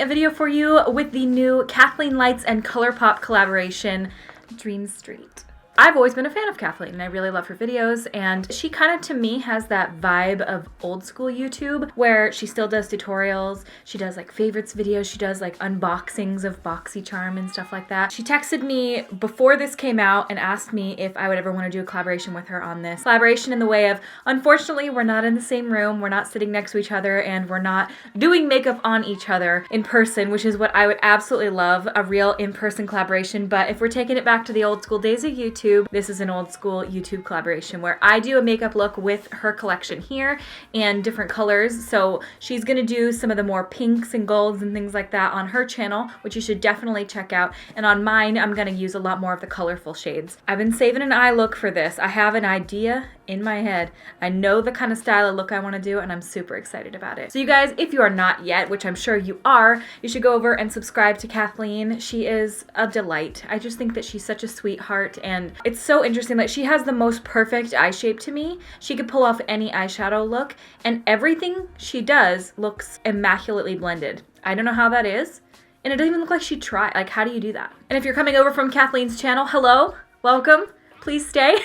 doing a video for you with the new Kathleen Lights and Colourpop collaboration, Dream Street. I've always been a fan of Kathleen and I really love her videos, and she kind of to me has that vibe of old school YouTube where she still does tutorials, she does like favorites videos, she does like unboxings of BoxyCharm and stuff like that. She texted me before this came out and asked me if I would ever want to do a collaboration with her on this. Collaboration in the way of, unfortunately, we're not in the same room, we're not sitting next to each other, and we're not doing makeup on each other in person, which is what I would absolutely love, a real in-person collaboration. But if we're taking it back to the old school days of YouTube, this is an old school YouTube collaboration where I do a makeup look with her collection here and different colors. So she's gonna do some of the more pinks and golds and things like that on her channel, which you should definitely check out. And on mine, I'm gonna use a lot more of the colorful shades. I've been saving an eye look for this. I have an idea in my head. I know the kind of style of look I wanna do, and I'm super excited about it. So you guys, if you are not yet, which I'm sure you are, you should go over and subscribe to Kathleen. She is a delight. I just think that she's such a sweetheart, and it's so interesting. Like, she has the most perfect eye shape to me. She could pull off any eyeshadow look, and everything she does looks immaculately blended. I don't know how that is, and it doesn't even look like she tried. Like, how do you do that? And if you're coming over from Kathleen's channel, hello, welcome, please stay.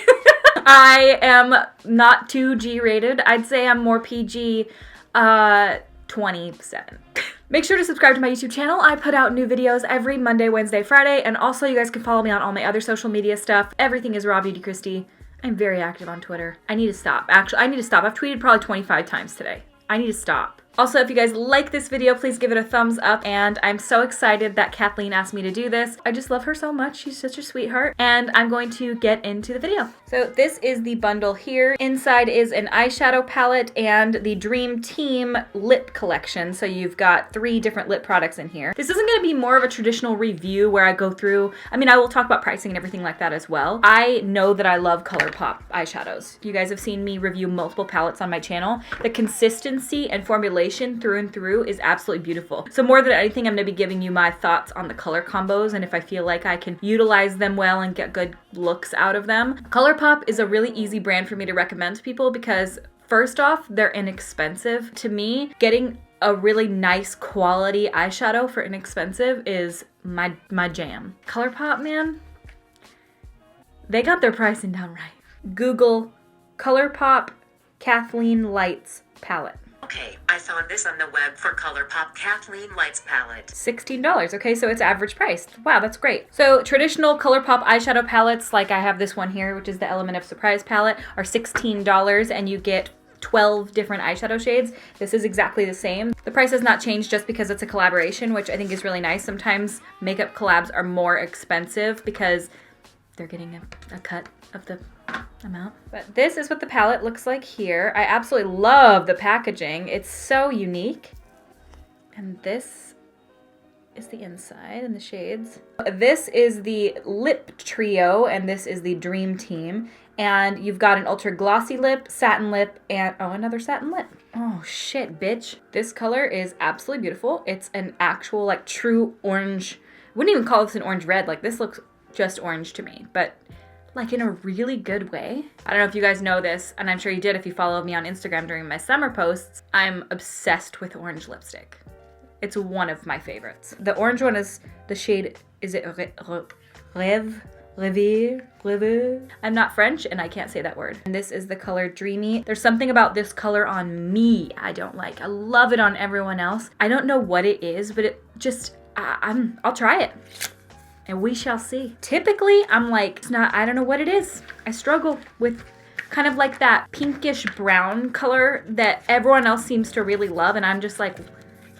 I am not too G-rated. I'd say I'm more PG 27. Make sure to subscribe to my YouTube channel. I put out new videos every Monday, Wednesday, Friday, and also you guys can follow me on all my other social media stuff. Everything is RawBeautyKristi. I'm very active on Twitter. I need to stop. Actually, I need to stop. I've tweeted probably 25 times today. I need to stop. Also, if you guys like this video, please give it a thumbs up, and I'm so excited that Kathleen asked me to do this. I just love her so much. She's such a sweetheart, and I'm going to get into the video. So this is the bundle here. Inside is an eyeshadow palette and the Dream Team lip collection. So you've got 3 different lip products in here. This isn't gonna be more of a traditional review where I go through, I mean, I will talk about pricing and everything like that as well. I know that I love Colourpop eyeshadows. You guys have seen me review multiple palettes on my channel. The consistency and formulation through and through is absolutely beautiful. So more than anything, I'm gonna be giving you my thoughts on the color combos and if I feel like I can utilize them well and get good looks out of them. Colourpop is a really easy brand for me to recommend to people because first off, they're inexpensive. To me, getting a really nice quality eyeshadow for inexpensive is my jam. Colourpop, man, they got their pricing down right. Google Colourpop Kathleen Lights palette. Okay, I found this on the web for Colourpop Kathleen Lights palette. $16, okay, so it's average priced. Wow, that's great. So traditional Colourpop eyeshadow palettes, like I have this one here, which is the Element of Surprise palette, are $16 and you get 12 different eyeshadow shades. This is exactly the same. The price has not changed just because it's a collaboration, which I think is really nice. Sometimes makeup collabs are more expensive because they're getting a cut of the amount. But this is what the palette looks like here. I absolutely love the packaging. It's so unique. And this is the inside and the shades. This is the lip trio and this is the Dream Team. And you've got an ultra glossy lip, satin lip, and oh, another satin lip. Oh shit, bitch. This color is absolutely beautiful. It's an actual like true orange. I wouldn't even call this an orange red. Like this looks just orange to me, but like in a really good way. I don't know if you guys know this, and I'm sure you did if you followed me on Instagram during my summer posts. I'm obsessed with orange lipstick. It's one of my favorites. The orange one is the shade, is it Rêve? I'm not French and I can't say that word. And this is the color Dreamy. There's something about this color on me I don't like. I love it on everyone else. I don't know what it is, but it just, I'll try it. And we shall see. Typically, I'm like, it's not, I don't know what it is. I struggle with kind of like that pinkish brown color that everyone else seems to really love. And I'm just like,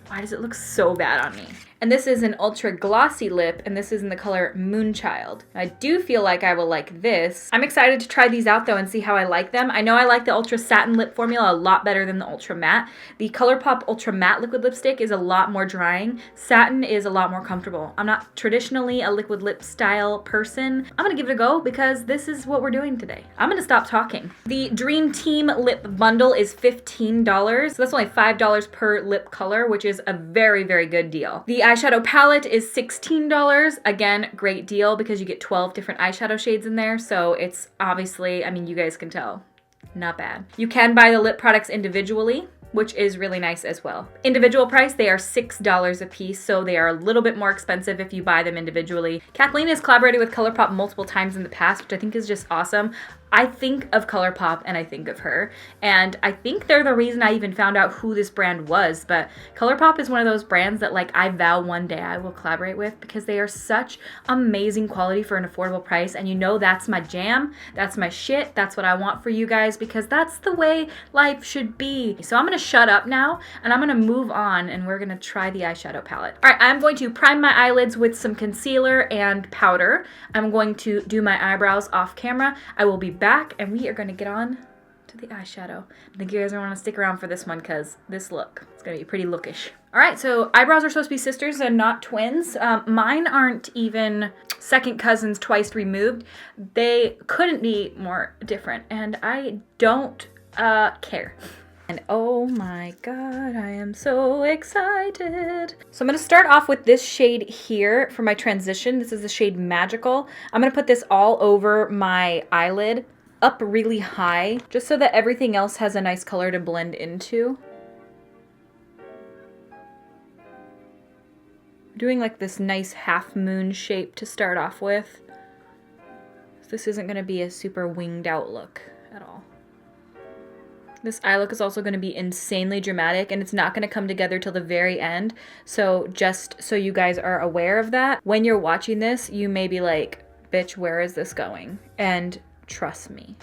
why does it look so bad on me? And this is an ultra glossy lip, and this is in the color Moonchild. I do feel like I will like this. I'm excited to try these out though and see how I like them. I know I like the ultra satin lip formula a lot better than the ultra matte. The Colourpop ultra matte liquid lipstick is a lot more drying. Satin is a lot more comfortable. I'm not traditionally a liquid lip style person. I'm gonna give it a go because this is what we're doing today. I'm gonna stop talking. The Dream Team lip bundle is $15, so that's only $5 per lip color, which is a very, very good deal. The eyeshadow palette is $16. Again, great deal because you get 12 different eyeshadow shades in there. So it's obviously, I mean, you guys can tell Not bad. You can buy the lip products individually, which is really nice as well. Individual price, they are $6 a piece, so they are a little bit more expensive if you buy them individually. Kathleen has collaborated with Colourpop multiple times in the past, which I think is just awesome. I think of Colourpop and I think of her, and I think they're the reason I even found out who this brand was, but Colourpop is one of those brands that like I vow one day I will collaborate with because they are such amazing quality for an affordable price, and you know that's my jam, that's my shit, that's what I want for you guys because that's the way life should be. So I'm gonna shut up now and I'm gonna move on and we're gonna try the eyeshadow palette. All right, I'm going to prime my eyelids with some concealer and powder. I'm going to do my eyebrows off camera. I will be back and we are going to get on to the eyeshadow. I think you guys are going to stick around for this one because this look, it's going to be pretty lookish. All right, so eyebrows are supposed to be sisters and not twins. Mine aren't even second cousins twice removed. They couldn't be more different and I don't care. And oh my god, I am so excited. So I'm going to start off with this shade here for my transition. This is the shade Magical. I'm going to put this all over my eyelid, up really high, just so that everything else has a nice color to blend into. I'm doing like this nice half moon shape to start off with. This isn't going to be a super winged out look at all. This eye look is also going to be insanely dramatic and it's not going to come together till the very end. So just so you guys are aware of that, when you're watching this, you may be like, bitch, where is this going? And trust me,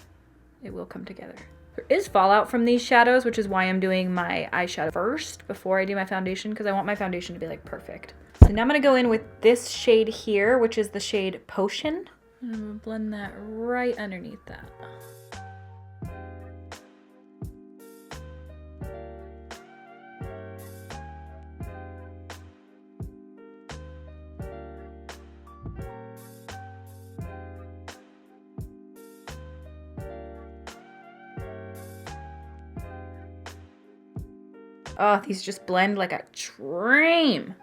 it will come together. There is fallout from these shadows, which is why I'm doing my eyeshadow first before I do my foundation because I want my foundation to be like perfect. So now I'm going to go in with this shade here, which is the shade Potion. And I'm going to blend that right underneath that. Oh, these just blend like a dream.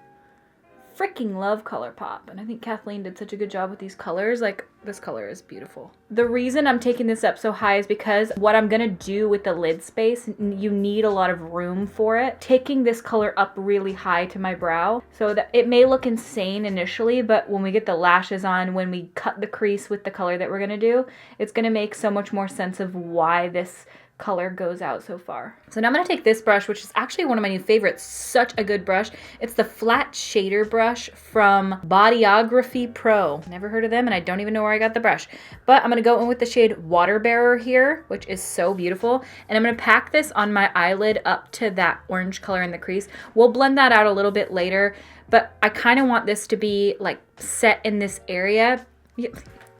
Freaking love Colourpop, and I think Kathleen did such a good job with these colors. Like, this color is beautiful. The reason I'm taking this up so high is because what I'm gonna do with the lid space, you need a lot of room for it. Taking this color up really high to my brow, so that it may look insane initially, but when we get the lashes on, when we cut the crease with the color that we're gonna do, it's gonna make so much more sense of why this color goes out so far. So now I'm going to take this brush, which is actually one of my new favorites. Such a good brush. It's the flat shader brush from Bodyography Pro. Never heard of them and I don't even know where I got the brush. But I'm going to go in with the shade Water Bearer here, which is so beautiful. And I'm going to pack this on my eyelid up to that orange color in the crease. We'll blend that out a little bit later, but I kind of want this to be like set in this area.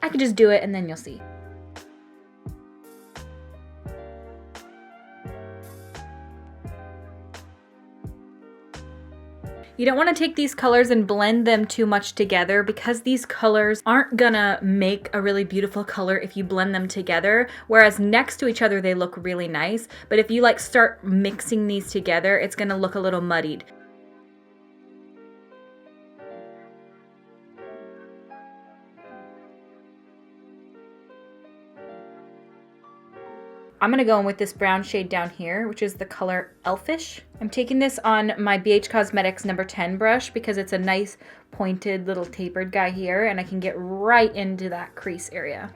I can just do it and then you'll see. You don't want to take these colors and blend them too much together because these colors aren't gonna make a really beautiful color if you blend them together, whereas next to each other they look really nice, but if you like start mixing these together, it's gonna look a little muddied. I'm going to go in with this brown shade down here, which is the color Elfish. I'm taking this on my BH Cosmetics number 10 brush because it's a nice pointed little tapered guy here and I can get right into that crease area.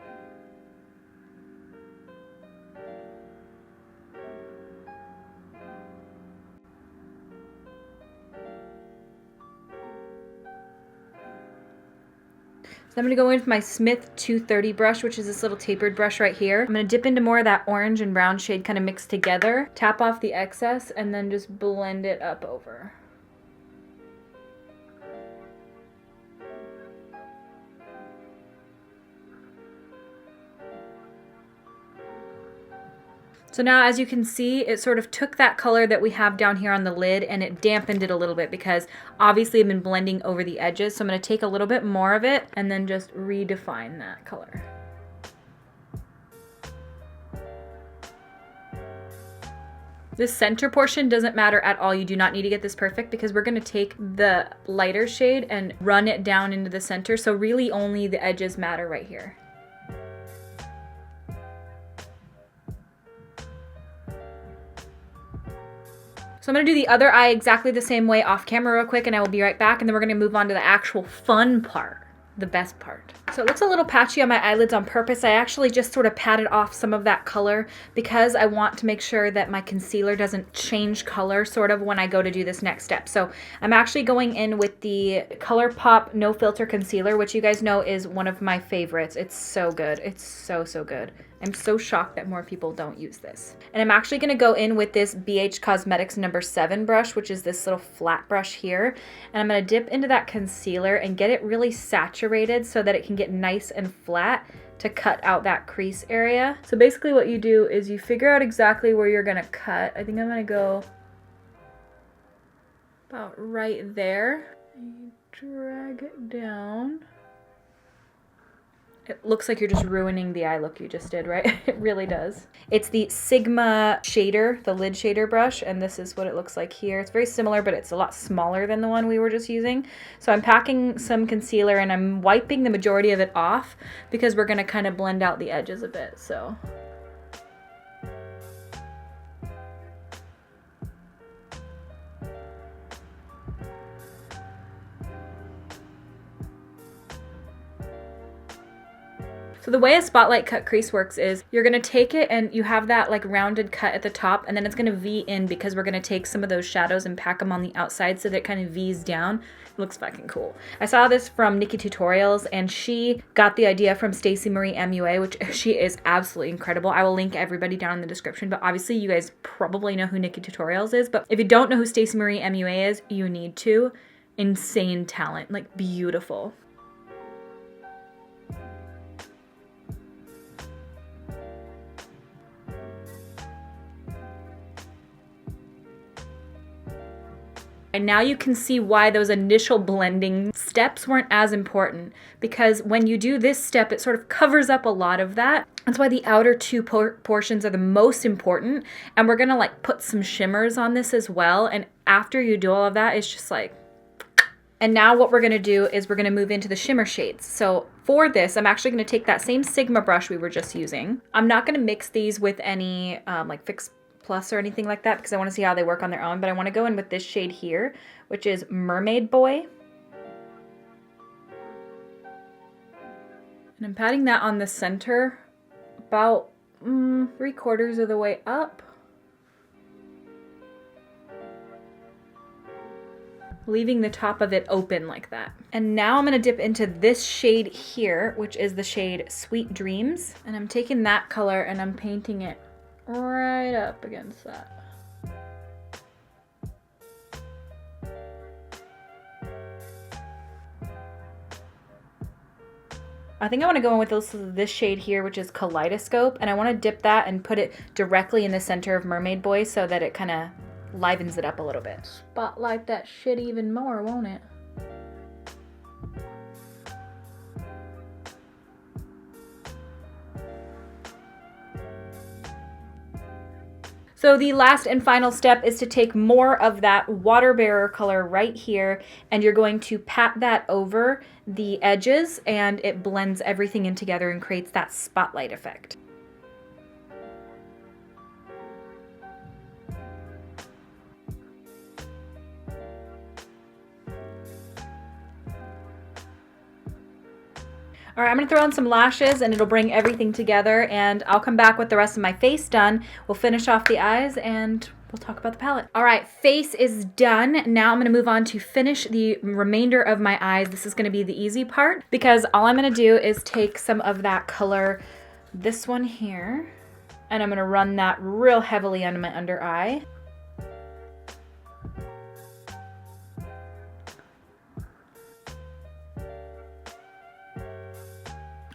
So I'm going to go in with my Smith 230 brush, which is this little tapered brush right here. I'm going to dip into more of that orange and brown shade kind of mixed together, tap off the excess, and then just blend it up over. So now as you can see, it sort of took that color that we have down here on the lid and it dampened it a little bit because obviously I've been blending over the edges. So I'm going to take a little bit more of it and then just redefine that color. This center portion doesn't matter at all. You do not need to get this perfect because we're going to take the lighter shade and run it down into the center. So really only the edges matter right here. So I'm gonna do the other eye exactly the same way off camera real quick, and I will be right back, and then we're gonna move on to the actual fun part. The best part. So it looks a little patchy on my eyelids on purpose. I actually just sort of patted off some of that color because I want to make sure that my concealer doesn't change color sort of when I go to do this next step. So I'm actually going in with the Colourpop No Filter Concealer, which you guys know is one of my favorites. It's so good. It's so, so good. I'm so shocked that more people don't use this. And I'm actually gonna go in with this BH Cosmetics number 7 brush, which is this little flat brush here. And I'm gonna dip into that concealer and get it really saturated so that it can get nice and flat to cut out that crease area. So basically what you do is you figure out exactly where you're gonna cut. I think I'm gonna go about right there. You drag it down. It looks like you're just ruining the eye look you just did, right? It really does. It's the Sigma shader, the lid shader brush, and this is what it looks like here. It's very similar, but it's a lot smaller than the one we were just using. So I'm packing some concealer and I'm wiping the majority of it off because we're gonna kind of blend out the edges a bit, so. So the way a spotlight cut crease works is you're gonna take it and you have that like rounded cut at the top, and then it's gonna V in because we're gonna take some of those shadows and pack them on the outside so that it kind of V's down. It looks fucking cool. I saw this from Nikki Tutorials, and she got the idea from Stacey Marie MUA, which she is absolutely incredible. I will link everybody down in the description, but obviously you guys probably know who Nikki Tutorials is, but if you don't know who Stacey Marie MUA is, you need to. Insane talent, like beautiful. And now you can see why those initial blending steps weren't as important, because when you do this step, it sort of covers up a lot of that. That's why the outer two portions are the most important. And we're gonna like put some shimmers on this as well. And after you do all of that, it's just like, and now what we're gonna do is we're gonna move into the shimmer shades. So for this, I'm actually gonna take that same Sigma brush we were just using. I'm not gonna mix these with any like Fix Plus or anything like that because I want to see how they work on their own, but I want to go in with this shade here, which is Mermaid Boy. And I'm patting that on the center about 3/4 of the way up. Leaving the top of it open like that. And now I'm gonna dip into this shade here, which is the shade Sweet Dreams. And I'm taking that color and I'm painting it right up against that. I think I want to go in with this shade here, which is Kaleidoscope, and I want to dip that and put it directly in the center of Mermaid Boy so that it kind of livens it up a little bit. Spotlight that shit even more, won't it? So the last and final step is to take more of that water bearer color right here, and you're going to pat that over the edges, and it blends everything in together and creates that spotlight effect. All right, I'm gonna throw on some lashes and it'll bring everything together, and I'll come back with the rest of my face done. We'll finish off the eyes and we'll talk about the palette. All right, face is done. Now I'm gonna move on to finish the remainder of my eyes. This is gonna be the easy part because all I'm gonna do is take some of that color, this one here, and I'm gonna run that real heavily on my under eye.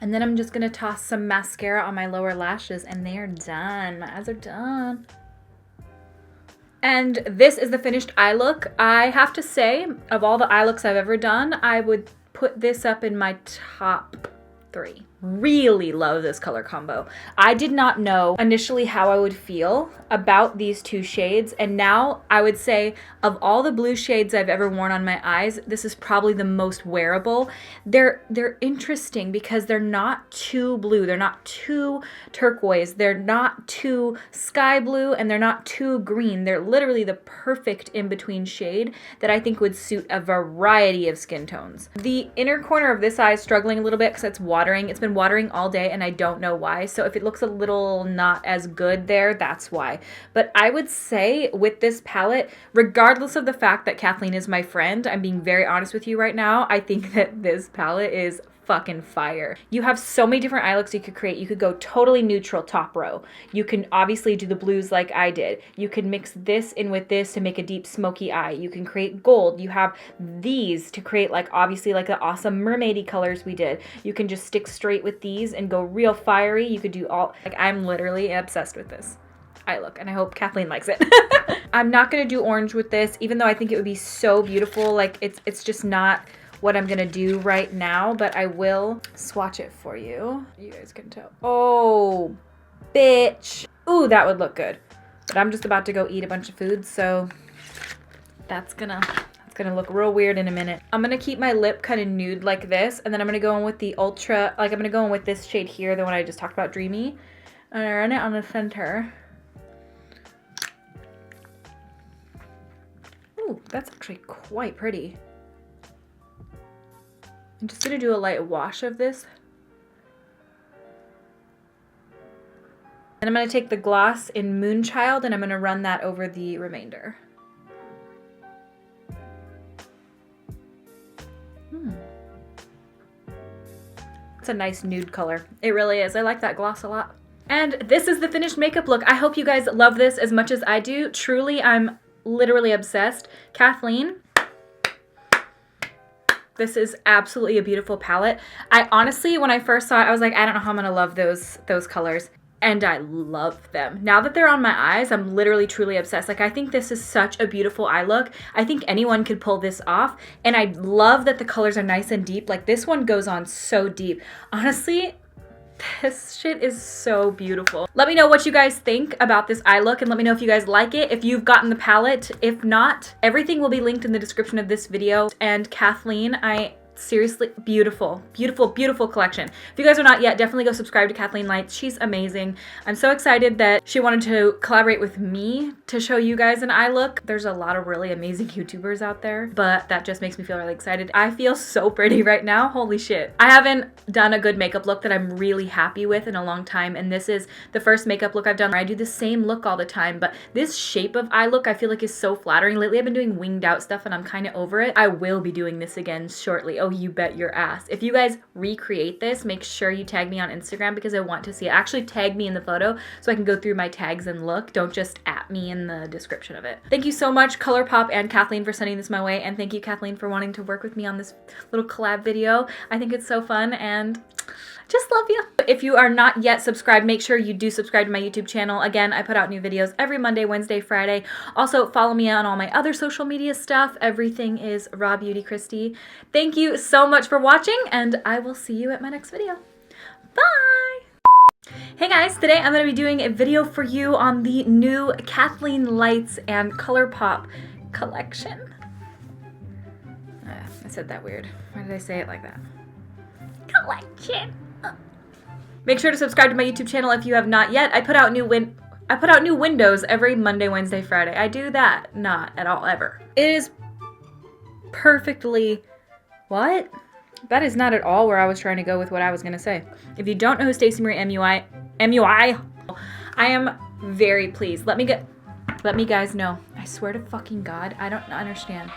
And then I'm just gonna toss some mascara on my lower lashes and they are done. My eyes are done. And this is the finished eye look. I have to say, of all the eye looks I've ever done, I would put this up in my top 3. really love this color combo. I did not know initially how I would feel about these two shades, and now I would say of all the blue shades I've ever worn on my eyes, this is probably the most wearable. They're interesting because they're not too blue, they're not too turquoise, they're not too sky blue, and they're not too green. They're literally the perfect in-between shade that I think would suit a variety of skin tones. The inner corner of this eye is struggling a little bit because it's watering. It's been watering all day and I don't know why. So if it looks a little not as good there, that's why. But I would say with this palette, regardless of the fact that Kathleen is my friend, I'm being very honest with you right now, I think that this palette is fucking fire. You have so many different eye looks you could create. You could go totally neutral top row. You can obviously do the blues like I did. You can mix this in with this to make a deep smoky eye. You can create gold. You have these to create like obviously like the awesome mermaidy colors we did. You can just stick straight with these and go real fiery. You could do all, like I'm literally obsessed with this eye look and I hope Kathleen likes it. I'm not gonna do orange with this even though I think it would be so beautiful. Like it's just not what I'm gonna do right now, but I will swatch it for you. You guys can tell. Oh, bitch. Ooh, that would look good. But I'm just about to go eat a bunch of food, so that's gonna look real weird in a minute. I'm gonna keep my lip kind of nude like this, and then I'm gonna go in with the ultra, like I'm gonna go in with this shade here, the one I just talked about, Dreamy. And I run it on the center. Ooh, that's actually quite pretty. I'm just gonna do a light wash of this. And I'm gonna take the gloss in Moonchild and I'm gonna run that over the remainder. It's a nice nude color. It really is. I like that gloss a lot. And this is the finished makeup look. I hope you guys love this as much as I do. Truly, I'm literally obsessed. Kathleen, this is absolutely a beautiful palette. I honestly, when I first saw it, I was like, I don't know how I'm gonna love those colors. And I love them. Now that they're on my eyes, I'm literally truly obsessed. Like I think this is such a beautiful eye look. I think anyone could pull this off. And I love that the colors are nice and deep. Like this one goes on so deep. Honestly, this shit is so beautiful. Let me know what you guys think about this eye look and let me know if you guys like it, if you've gotten the palette. If not, everything will be linked in the description of this video. And Kathleen, seriously, beautiful, beautiful, beautiful collection. If you guys are not yet, definitely go subscribe to Kathleen Lights. She's amazing. I'm so excited that she wanted to collaborate with me to show you guys an eye look. There's a lot of really amazing YouTubers out there, but that just makes me feel really excited. I feel so pretty right now. Holy shit. I haven't done a good makeup look that I'm really happy with in a long time, and this is the first makeup look I've done where I do the same look all the time, but this shape of eye look I feel like is so flattering. Lately I've been doing winged out stuff and I'm kind of over it. I will be doing this again shortly. Oh, you bet your ass. If you guys recreate this, make sure you tag me on Instagram because I want to see it. Actually tag me in the photo so I can go through my tags and look. Don't just at me in the description of it. Thank you so much Colourpop and Kathleen for sending this my way, and thank you Kathleen for wanting to work with me on this little collab video. I think it's so fun and just love you. If you are not yet subscribed, make sure you do subscribe to my YouTube channel. Again, I put out new videos every Monday, Wednesday, Friday. Also, follow me on all my other social media stuff. Everything is RawBeautyKristi. Thank you so much for watching, and I will see you at my next video. Bye! Hey guys, today I'm going to be doing a video for you on the new Kathleen Lights and Colourpop collection. I said that weird. Why did I say it like that? Collection. Make sure to subscribe to my YouTube channel if you have not yet. I put out new windows every Monday, Wednesday, Friday. I do that not at all ever. It is perfectly what? That is not at all where I was trying to go with what I was gonna say. If you don't know who Stacey Marie MUA, I am very pleased. Let me guys know. I swear to fucking God, I don't understand.